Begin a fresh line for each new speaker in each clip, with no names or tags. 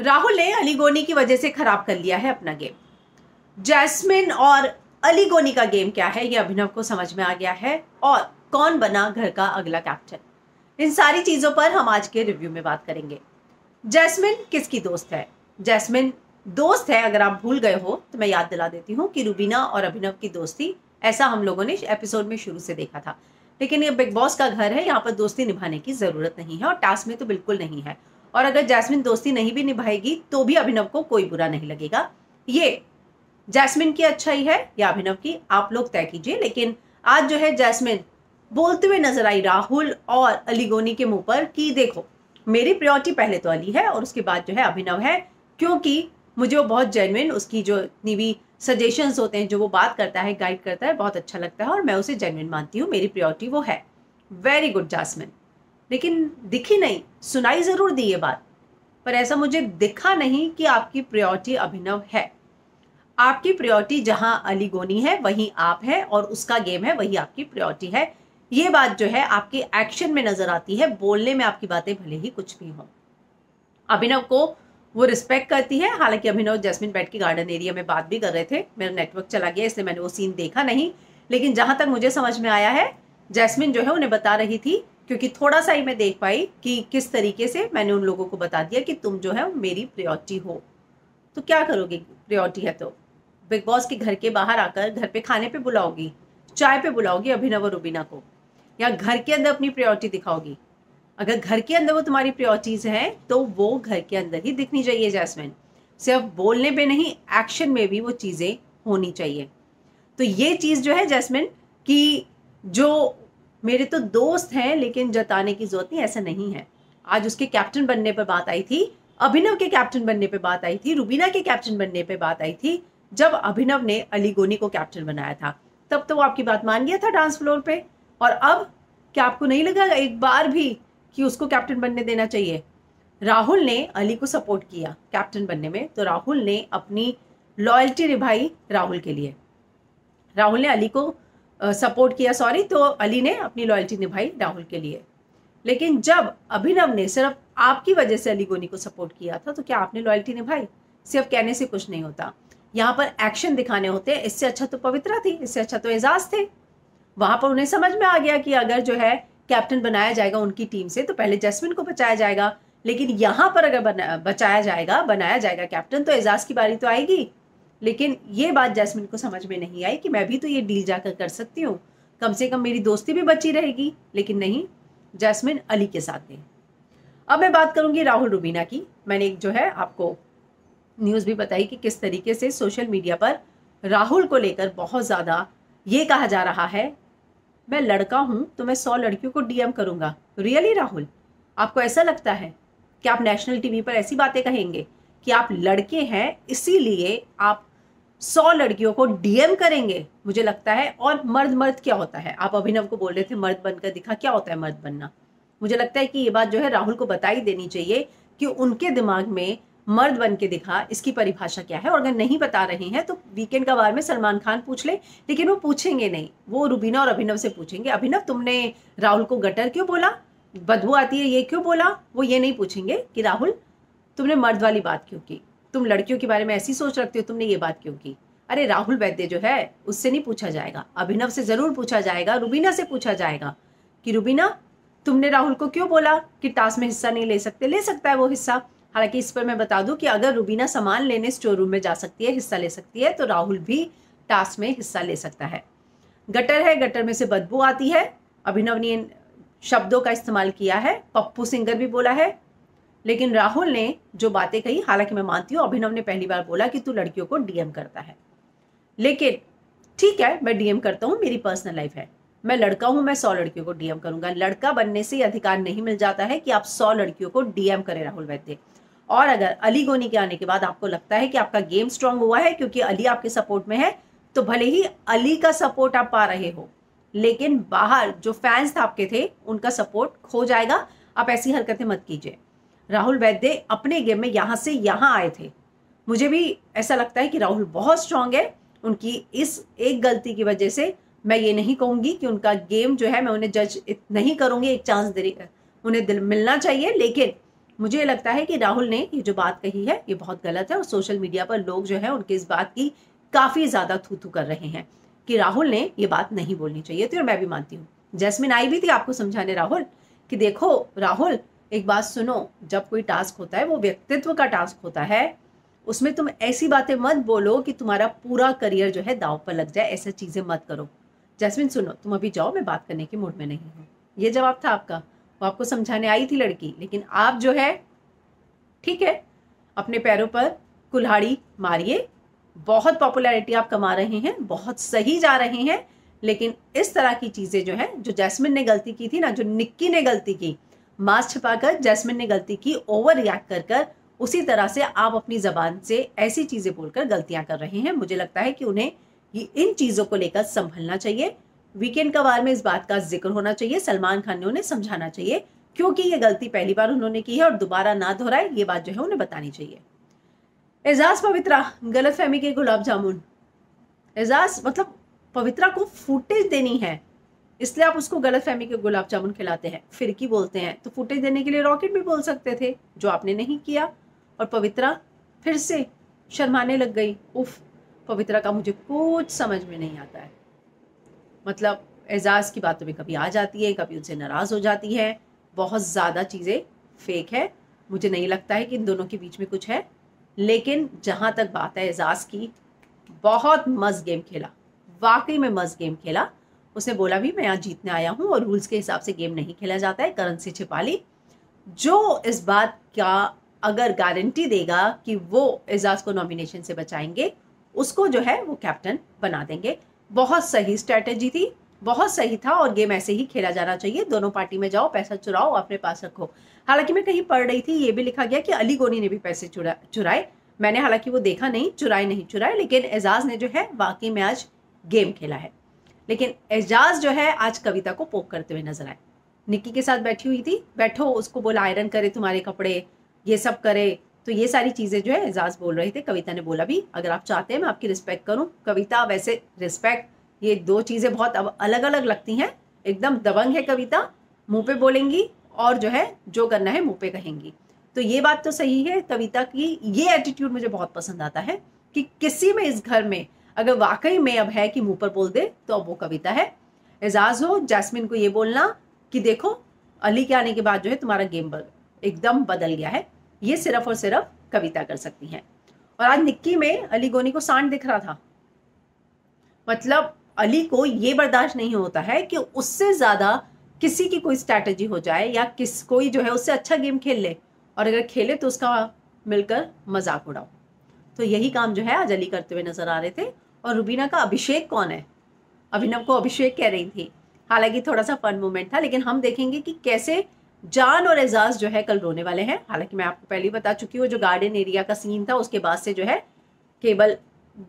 राहुल ने अली गोनी की वजह से खराब कर लिया है अपना गेम। जैस्मिन और अली गोनी का गेम क्या है ये अभिनव को समझ में आ गया है, और कौन बना घर का अगला कैप्टन, इन सारी चीजों पर हम आज के रिव्यू में बात करेंगे। जैस्मिन किसकी दोस्त है? जैस्मिन दोस्त है, अगर आप भूल गए हो तो मैं याद दिला देती हूँ कि रुबीना और अभिनव की दोस्ती, ऐसा हम लोगों ने एपिसोड में शुरू से देखा था। लेकिन ये बिग बॉस का घर है, यहाँ पर दोस्ती निभाने की जरूरत नहीं है और टास्क में तो बिल्कुल नहीं है। और अगर जैस्मिन दोस्ती नहीं भी निभाएगी तो भी अभिनव को कोई बुरा नहीं लगेगा। ये जैस्मिन की अच्छाई है या अभिनव की, आप लोग तय कीजिए। लेकिन आज जो है जैस्मिन बोलते हुए नजर आई राहुल और अली गोनी के मुंह पर कि देखो मेरी प्रायोरिटी पहले तो अली है और उसके बाद जो है अभिनव है, क्योंकि मुझे वो बहुत जेन्युइन, उसकी जो इतनी भी सजेशंस होते हैं, जो वो बात करता है, गाइड करता है, बहुत अच्छा लगता है और मैं उसे जेन्युइन मानती हूँ, मेरी प्रायोरिटी वो है। Very good Jasmine. लेकिन दिखी नहीं, सुनाई जरूर दी ये बात, पर ऐसा मुझे दिखा नहीं कि आपकी प्रायोरिटी अभिनव है। आपकी प्रायोरिटी जहां अली गोनी है वहीं आप है और उसका गेम है वही आपकी प्रायोरिटी है। ये बात जो है आपके एक्शन में नजर आती है, बोलने में आपकी बातें भले ही कुछ भी हो। अभिनव को वो रिस्पेक्ट करती है। हालांकि अभिनव जैस्मिन बैठ के गार्डन एरिया में बात भी कर रहे थे, मेरा नेटवर्क चला गया इसलिए मैंने वो सीन देखा नहीं, लेकिन जहां तक मुझे समझ में आया है जैस्मिन जो है उन्हें बता रही थी, क्योंकि थोड़ा सा ही मैं देख पाई कि किस तरीके से मैंने उन लोगों को बता दिया कि तुम जो है मेरी प्रायोरिटी हो। तो क्या करोगे, प्रायोरिटी है तो बिग बॉस के घर के बाहर आकर घर पे खाने पे बुलाओगी, चाय पे बुलाओगी अभिनव और रुबीना को, या घर के अंदर अपनी प्रायोरिटी दिखाओगी? अगर घर के अंदर वो तुम्हारी प्रायोरिटीज हैं तो वो घर के अंदर ही दिखनी चाहिए जैस्मिन, सिर्फ बोलने पे नहीं, एक्शन में भी वो चीजें होनी चाहिए। तो ये चीज जो है जैस्मिन कि जो मेरे तो दोस्त हैं लेकिन जताने की जरूरत नहीं, ऐसा नहीं है। आज उसके कैप्टन बनने पर बात आई थी, अभिनव के कैप्टन बनने पर बात आई थी, रुबीना के कैप्टन बनने पर बात आई थी। जब अभिनव ने अली गोनी को कैप्टन बनाया था तब तो वो आपकी बात मान गया था डांस फ्लोर पे, और अब क्या आपको नहीं लगा एक बार भी कि उसको कैप्टन बनने देना चाहिए? राहुल ने अली को सपोर्ट किया कैप्टन बनने में, तो राहुल ने अपनी लॉयल्टी निभाई राहुल के लिए, राहुल ने अली को सपोर्ट किया, सॉरी, तो अली ने अपनी लॉयल्टी निभाई राहुल के लिए। लेकिन जब अभिनव ने सिर्फ आपकी वजह से अली गोनी को सपोर्ट किया था तो क्या आपने लॉयल्टी निभाई? सिर्फ कहने से कुछ नहीं होता, यहाँ पर एक्शन दिखाने होते हैं। इससे अच्छा तो पवित्रा थी, इससे अच्छा तो एजाज थे। वहां पर उन्हें समझ में आ गया कि अगर जो है कैप्टन बनाया जाएगा उनकी टीम से तो पहले जैस्मिन को बचाया जाएगा, लेकिन यहाँ पर अगर बनाया जाएगा कैप्टन तो एजाज की बारी तो आएगी। लेकिन ये बात जैस्मिन को समझ में नहीं आई कि मैं भी तो ये डील जाकर कर सकती हूँ, कम से कम मेरी दोस्ती भी बची रहेगी। लेकिन नहीं, जैस्मिन अली के साथ थी। अब मैं बात करूंगी राहुल रुबीना की। मैंने एक जो है आपको न्यूज भी बताई कि किस तरीके से सोशल मीडिया पर राहुल को लेकर बहुत ज्यादा ये कहा जा रहा है, मैं लड़का हूं तो मैं 100 लड़कियों को डीएम करूंगा। रियली राहुल, आपको ऐसा लगता है कि आप नेशनल टीवी पर ऐसी बातें कहेंगे कि आप लड़के हैं इसीलिए आप 100 लड़कियों को डीएम करेंगे? मुझे लगता है, और मर्द क्या होता है, आप अभिनव को बोल रहे थे मर्द बनकर दिखा, क्या होता है मर्द बनना? मुझे लगता है कि ये बात जो है राहुल को बताई देनी चाहिए कि उनके दिमाग में मर्द बन के दिखा इसकी परिभाषा क्या है। और अगर नहीं बता रहे हैं तो वीकेंड का बार में सलमान खान पूछ ले, लेकिन वो पूछेंगे नहीं, वो रुबीना और अभिनव से पूछेंगे, अभिनव तुमने राहुल को गटर क्यों बोला, बदबू आती है ये क्यों बोला? वो ये नहीं पूछेंगे कि राहुल तुमने मर्द वाली बात क्यों की, तुम लड़कियों के बारे में ऐसी सोच रखते हो, तुमने ये बात क्यों की? अरे राहुल वैद्य जो है उससे नहीं पूछा जाएगा, अभिनव से जरूर पूछा जाएगा, रुबीना से पूछा जाएगा कि रुबीना तुमने राहुल को क्यों बोला कि टास्क में हिस्सा नहीं ले सकते? ले सकता है वो हिस्सा। हालांकि इस पर मैं बता दूं कि अगर रुबीना सामान लेने स्टोर रूम में जा सकती है, हिस्सा ले सकती है, तो राहुल भी टास्क में हिस्सा ले सकता है। गटर है, गटर में से बदबू आती है, अभिनव ने इन शब्दों का इस्तेमाल किया है, पप्पू सिंगर भी बोला है। लेकिन राहुल ने जो बातें कही, हालांकि मैं मानती हूँ अभिनव ने पहली बार बोला कि तू लड़कियों को डीएम करता है, लेकिन ठीक है मैं डीएम करता हूँ, मेरी पर्सनल लाइफ है, मैं लड़का हूं, मैं 100 लड़कियों को डीएम करूंगा। लड़का बनने से अधिकार नहीं मिल जाता है कि आप 100 लड़कियों को डीएम करें राहुल वैद्य। और अगर अली गोनी के आने के बाद आपको लगता है कि आपका गेम स्ट्रांग हुआ है क्योंकि अली आपके सपोर्ट में है, तो भले ही अली का सपोर्ट आप पा रहे हो, लेकिन बाहर जो फैंस आपके थे उनका सपोर्ट खो जाएगा। आप ऐसी हरकतें मत कीजिए। राहुल वैद्य अपने गेम में यहां से यहां आए थे। मुझे भी ऐसा लगता है कि राहुल बहुत स्ट्रांग है। उनकी इस एक गलती की वजह से मैं ये नहीं कहूंगी कि उनका गेम जो है, मैं उन्हें जज नहीं करूंगी, एक चांस दे उन्हें दिल मिलना चाहिए, लेकिन मुझे ये लगता है कि राहुल ने ये जो बात कही है ये बहुत गलत है और सोशल मीडिया पर लोग जो है उनके इस बात की काफी ज्यादा थू कर रहे हैं कि राहुल ने ये बात नहीं बोलनी चाहिए थी। और मैं भी मानती हूँ, जैस्मिन आई भी थी आपको समझाने राहुल कि देखो राहुल एक बात सुनो, जब कोई टास्क होता है वो व्यक्तित्व का टास्क होता है, उसमें तुम ऐसी बातें मत बोलो कि तुम्हारा पूरा करियर जो है दांव पर लग जाए, ऐसी चीजें मत करो। जैस्मिन सुनो, तुम अभी जाओ, मैं बात करने के मूड में नहीं हूँ। ये जवाब था आपका। वो आपको समझाने आई थी लड़की, लेकिन आप जो है ठीक है अपने पैरों पर कुल्हाड़ी मारिए, बहुत पॉपुलैरिटी आप कमा रहे हैं, बहुत सही जा रहे हैं, लेकिन इस तरह की चीजें जो है, जो जैस्मिन ने गलती की थी ना, जो निक्की ने गलती की, मास्क छिपाकर जैस्मिन ने गलती की, ओवर रिएक्ट कर उसी तरह से आप अपनी जबान से ऐसी चीजें बोलकर गलतियां कर रहे हैं। मुझे लगता है कि उन्हें इन चीजों को लेकर संभलना चाहिए। वीकेंड का वार में इस बात का जिक्र होना चाहिए, सलमान खान ने उन्हें समझाना चाहिए, क्योंकि ये गलती पहली बार उन्होंने की है और दोबारा ना दोहराए, ये बात जो है उन्हें बतानी चाहिए। एजाज पवित्रा गलतफहमी के गुलाब जामुन। एजाज मतलब पवित्रा को फुटेज देनी है, इसलिए आप उसको गलतफहमी के गुलाब जामुन खिलाते हैं, फिरकी बोलते हैं। तो फुटेज देने के लिए रॉकेट भी बोल सकते थे, जो आपने नहीं किया। और पवित्रा फिर से शर्माने लग गई। उफ, पवित्रा का मुझे कुछ समझ में नहीं आता है। मतलब एजाज की बातों में कभी आ जाती है, कभी उनसे नाराज हो जाती है, बहुत ज्यादा चीजें फेक है। मुझे नहीं लगता है कि इन दोनों के बीच में कुछ है। लेकिन जहां तक बात है एजाज की, बहुत मस्त गेम खेला, वाकई में मस्त गेम खेला। उसने बोला भी मैं यहाँ जीतने आया हूँ और रूल्स के हिसाब से गेम नहीं खेला जाता है, करेंसी छिपा ली। जो इस बात का अगर गारंटी देगा कि वो एजाज को नॉमिनेशन से बचाएंगे, उसको जो है वो कैप्टन बना देंगे। बहुत सही स्ट्रेटेजी थी, बहुत सही था, और गेम ऐसे ही खेला जाना चाहिए। दोनों पार्टी में जाओ, पैसा चुराओ, अपने पास रखो। हालांकि मैं कहीं पढ़ रही थी, ये भी लिखा गया कि अली गोनी ने भी पैसे चुराए। मैंने हालांकि वो देखा नहीं, चुराए, लेकिन एजाज ने जो है वाकई में आज गेम खेला है। लेकिन एजाज जो है आज कविता को पोक करते हुए नजर आए। निक्की के साथ बैठी हुई थी, बैठो, उसको बोला आयरन करे तुम्हारे कपड़े, ये सब करे। तो ये सारी चीजें जो है एजाज बोल रहे थे। कविता ने बोला भी अगर आप चाहते हैं मैं आपकी रिस्पेक्ट करूं। कविता वैसे रिस्पेक्ट, ये दो चीजें बहुत अब अलग अलग लगती हैं। एकदम दबंग है कविता, मुंह पे बोलेंगी और जो है जो करना है मुंह पे कहेंगी। तो ये बात तो सही है, कविता की ये एटीट्यूड मुझे बहुत पसंद आता है कि किसी में इस घर में अगर वाकई में अब है कि मुंह पर बोल दे तो अब वो कविता है। एजाज हो, जैस्मिन को ये बोलना कि देखो अली के आने के बाद जो है तुम्हारा गेम एकदम बदल गया है, ये सिर्फ और सिर्फ कविता कर सकती हैं। और आज निक्की में अली गोनी को सांड दिख रहा था। मतलब अली को ये बर्दाश्त नहीं होता है कि उससे ज्यादा किसी की कोई स्ट्रैटेजी हो जाए या कोई जो है उससे अच्छा गेम खेल ले, और अगर खेले तो उसका मिलकर मजाक उड़ाओ। तो यही काम जो है आज अली करते हुए नजर आ रहे थे। और रुबीना का अभिषेक कौन है? अभिनव को अभिषेक कह रही थी। हालांकि थोड़ा सा फन मोमेंट था, लेकिन हम देखेंगे कि कैसे जान और एजाज जो है कल रोने वाले हैं। हालांकि मैं आपको पहले ही बता चुकी हूँ, जो गार्डन एरिया का सीन था उसके बाद से जो है केवल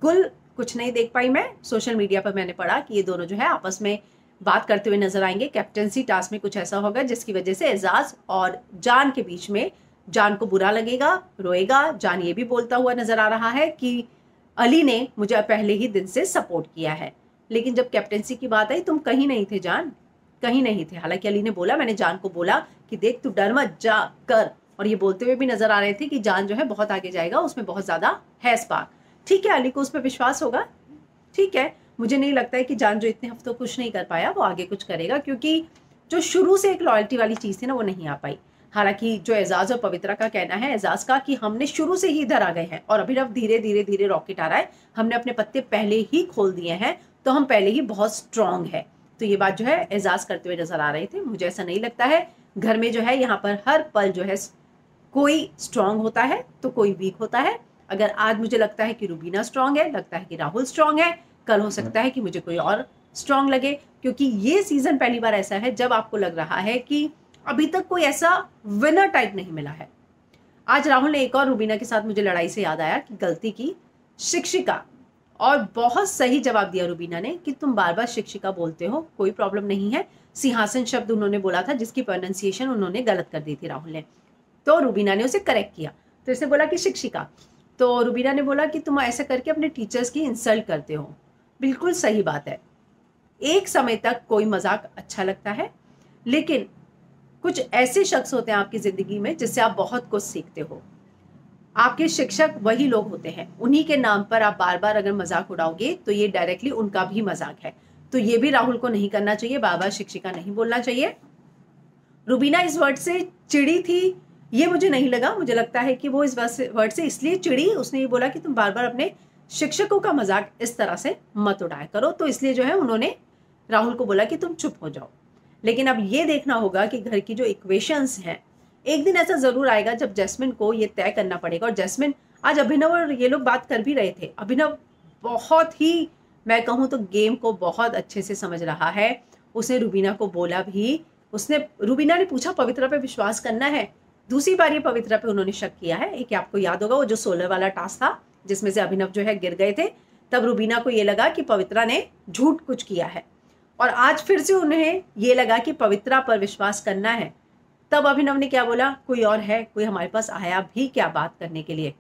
गुल कुछ नहीं देख पाई। मैं सोशल मीडिया पर मैंने पढ़ा कि ये दोनों जो है आपस में बात करते हुए नजर आएंगे। कैप्टनसी टास्क में कुछ ऐसा होगा जिसकी वजह से एजाज और जान के बीच में जान को बुरा लगेगा, रोएगा। जान ये भी बोलता हुआ नजर आ रहा है कि अली ने मुझे पहले ही दिन से सपोर्ट किया है, लेकिन जब कैप्टनसी की बात आई तुम कहीं नहीं थे जान, कहीं नहीं थे। हालांकि अली ने बोला, मैंने जान को बोला कि देख तू डर मत, जा कर। और ये बोलते हुए भी नजर आ रहे थे कि जान जो है बहुत आगे जाएगा, उसमें बहुत ज्यादा है स्पार्क। ठीक है, अली को उस पर विश्वास होगा, ठीक है। मुझे नहीं लगता है कि जान जो इतने हफ्तों कुछ नहीं कर पाया वो आगे कुछ करेगा, क्योंकि जो शुरू से एक लॉयल्टी वाली चीज थी ना वो नहीं आ पाई। हालांकि जो एजाज और पवित्रा का कहना है, एजाज का, कि हमने शुरू से ही इधर आ गए हैं और अभिनव धीरे धीरे धीरे रॉकेट आ रहा है, हमने अपने पत्ते पहले ही खोल दिए हैं, तो हम पहले ही बहुत स्ट्रांग है। तो ये बात जो है एजाज करते हुए नजर आ रहे थे। मुझे ऐसा नहीं लगता है। घर में जो है यहाँ पर हर पल जो है कोई स्ट्रांग होता है तो कोई वीक होता है। अगर आज मुझे लगता है कि रुबीना स्ट्रांग है, लगता है कि राहुल स्ट्रांग है, कल हो सकता है कि मुझे कोई और स्ट्रांग लगे, क्योंकि ये सीजन पहली बार ऐसा है जब आपको लग रहा है कि अभी तक कोई ऐसा विनर टाइप नहीं मिला है। आज राहुल ने एक और रुबीना के साथ मुझे लड़ाई से याद आया कि गलती की शिक्षिका, और बहुत सही जवाब दिया रुबीना ने कि तुम बार बार शिक्षिका बोलते हो, कोई प्रॉब्लम नहीं है। सिंहासन शब्द उन्होंने बोला था जिसकी प्रोनाउंसिएशन उन्होंने गलत कर दी थी राहुल ने, तो रुबीना ने उसे करेक्ट किया, तो इसने बोला कि शिक्षिका। तो रुबीना ने बोला कि तुम ऐसा करके अपने टीचर्स की इंसल्ट करते हो। बिल्कुल सही बात है, एक समय तक कोई मजाक अच्छा लगता है, लेकिन कुछ ऐसे शख्स होते हैं आपकी ज़िंदगी में जिससे आप बहुत कुछ सीखते हो। आपके शिक्षक वही लोग होते हैं, उन्हीं के नाम पर आप बार बार अगर मजाक उड़ाओगे तो ये डायरेक्टली उनका भी मजाक है। तो ये भी राहुल को नहीं करना चाहिए, बार बार शिक्षिका नहीं बोलना चाहिए। रुबीना इस वर्ड से चिड़ी थी, ये मुझे नहीं लगा। मुझे लगता है कि वो इस वर्ड से इसलिए चिड़ी, उसने ये बोला कि तुम बार बार अपने शिक्षकों का मजाक इस तरह से मत उड़ाया करो, तो इसलिए जो है उन्होंने राहुल को बोला कि तुम चुप हो जाओ। लेकिन अब ये देखना होगा कि घर की जो इक्वेशंस हैं, एक दिन ऐसा जरूर आएगा जब जैस्मिन को ये तय करना पड़ेगा। और जैस्मिन, आज अभिनव और ये लोग बात कर भी रहे थे, अभिनव बहुत ही, मैं कहूँ तो गेम को बहुत अच्छे से समझ रहा है। उसने रुबीना को बोला भी, रुबीना ने पूछा पवित्रा पे विश्वास करना है, दूसरी बार ये पवित्रा पे उन्होंने शक किया है। एक आपको याद होगा वो जो सोलर वाला टास्क था जिसमें से अभिनव जो है गिर गए थे, तब रुबीना को ये लगा कि पवित्रा ने झूठ कुछ किया है, और आज फिर से उन्हें ये लगा कि पवित्रा पर विश्वास करना है। तब अभिनव ने क्या बोला, कोई और है, कोई हमारे पास आया भी क्या बात करने के लिए।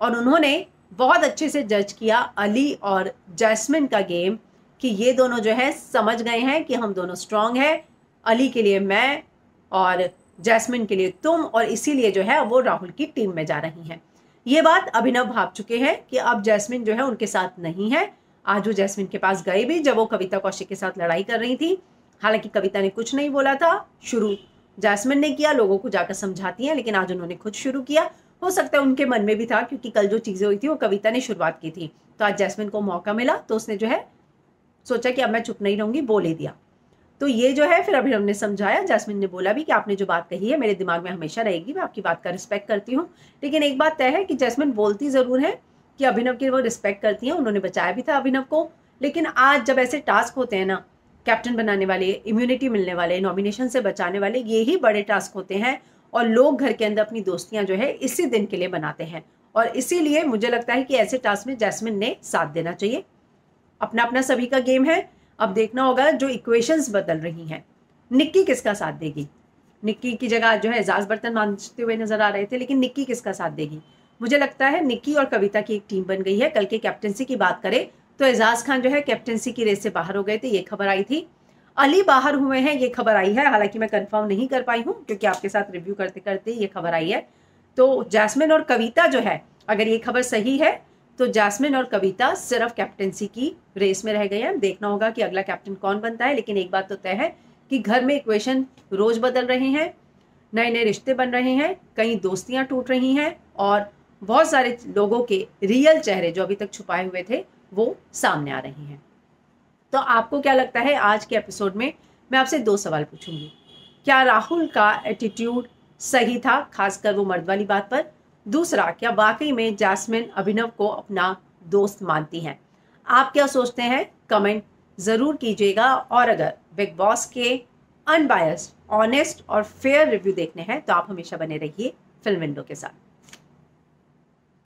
और उन्होंने बहुत अच्छे से जज किया अली और जैस्मिन का गेम, कि ये दोनों जो है समझ गए हैं कि हम दोनों स्ट्रांग हैं, अली के लिए मैं और जैस्मिन के लिए तुम, और इसीलिए जो है वो राहुल की टीम में जा रही हैं। ये बात अभिनव भाप चुके हैं कि अब जैस्मिन जो है उनके साथ नहीं है। आज वो जैस्मिन के पास गए भी जब वो कविता कौशिक के साथ लड़ाई कर रही थी। हालांकि कविता ने कुछ नहीं बोला था, शुरू जैस्मिन ने किया, लोगों को जाकर समझाती हैं, लेकिन आज उन्होंने खुद शुरू किया। हो सकता है उनके मन में भी था, क्योंकि कल जो चीजें हुई थी वो कविता ने शुरुआत की थी, तो आज जैस्मिन को मौका मिला तो उसने जो है सोचा कि अब मैं चुप नहीं रहूंगी, बोल ही दिया। तो ये जो है फिर अभिनव ने समझाया, जैस्मिन ने बोला भी कि आपने जो बात कही है मेरे दिमाग में हमेशा रहेगी, मैं आपकी बात का रिस्पेक्ट करती हूँ। लेकिन एक बात तय है कि जैस्मिन बोलती जरूर है कि अभिनव की वो रिस्पेक्ट करती हैं, उन्होंने बचाया भी था अभिनव को। लेकिन आज जब ऐसे टास्क होते हैं ना, कैप्टन बनाने वाले, इम्यूनिटी मिलने वाले, नॉमिनेशन से बचाने वाले, ये ही बड़े टास्क होते हैं। और लोग घर के अंदर अपनी दोस्तियां जो है इसी दिन के लिए बनाते हैं, और इसीलिए मुझे लगता है कि ऐसे टास्क में जैस्मिन ने साथ देना चाहिए। अपना अपना सभी का गेम है, अब देखना होगा जो इक्वेशंस बदल रही हैं, निक्की किसका साथ देगी। निक्की की जगह जो है एजाज बर्तन मांजते हुए नजर आ रहे थे, लेकिन निक्की किसका साथ देगी। मुझे लगता है निक्की और कविता की एक टीम बन गई है। कल के कैप्टनसी की बात करें तो एजाज खान जो है कैप्टनसी की रेस से बाहर हो गए थे, ये खबर आई थी। अली बाहर हुए हैं, ये खबर आई है, हालांकि मैं कंफर्म नहीं कर पाई हूँ क्योंकि आपके साथ रिव्यू करते करते ये खबर आई है। तो जैस्मिन और कविता जो है, अगर ये खबर सही है तो जैस्मिन और कविता सिर्फ कैप्टनसी की रेस में रह गए हैं। देखना होगा कि अगला कैप्टन कौन बनता है। लेकिन एक बात तो तय है कि घर में इक्वेशन रोज बदल रहे हैं, नए नए रिश्ते बन रहे हैं, कई दोस्तियां टूट रही हैं, और बहुत सारे लोगों के रियल चेहरे जो अभी तक छुपाए हुए थे वो सामने आ रहे हैं। तो आपको क्या लगता है, आज के एपिसोड में मैं आपसे 2 सवाल पूछूंगी। क्या राहुल का एटीट्यूड सही था, खासकर वो मर्द वाली बात पर? दूसरा, क्या वाकई में जैस्मिन अभिनव को अपना दोस्त मानती हैं? आप क्या सोचते हैं, कमेंट जरूर कीजिएगा। और अगर बिग बॉस के अनबायस्ड, ऑनेस्ट और फेयर रिव्यू देखने हैं तो आप हमेशा बने रहिए फिल्म विंडो के साथ।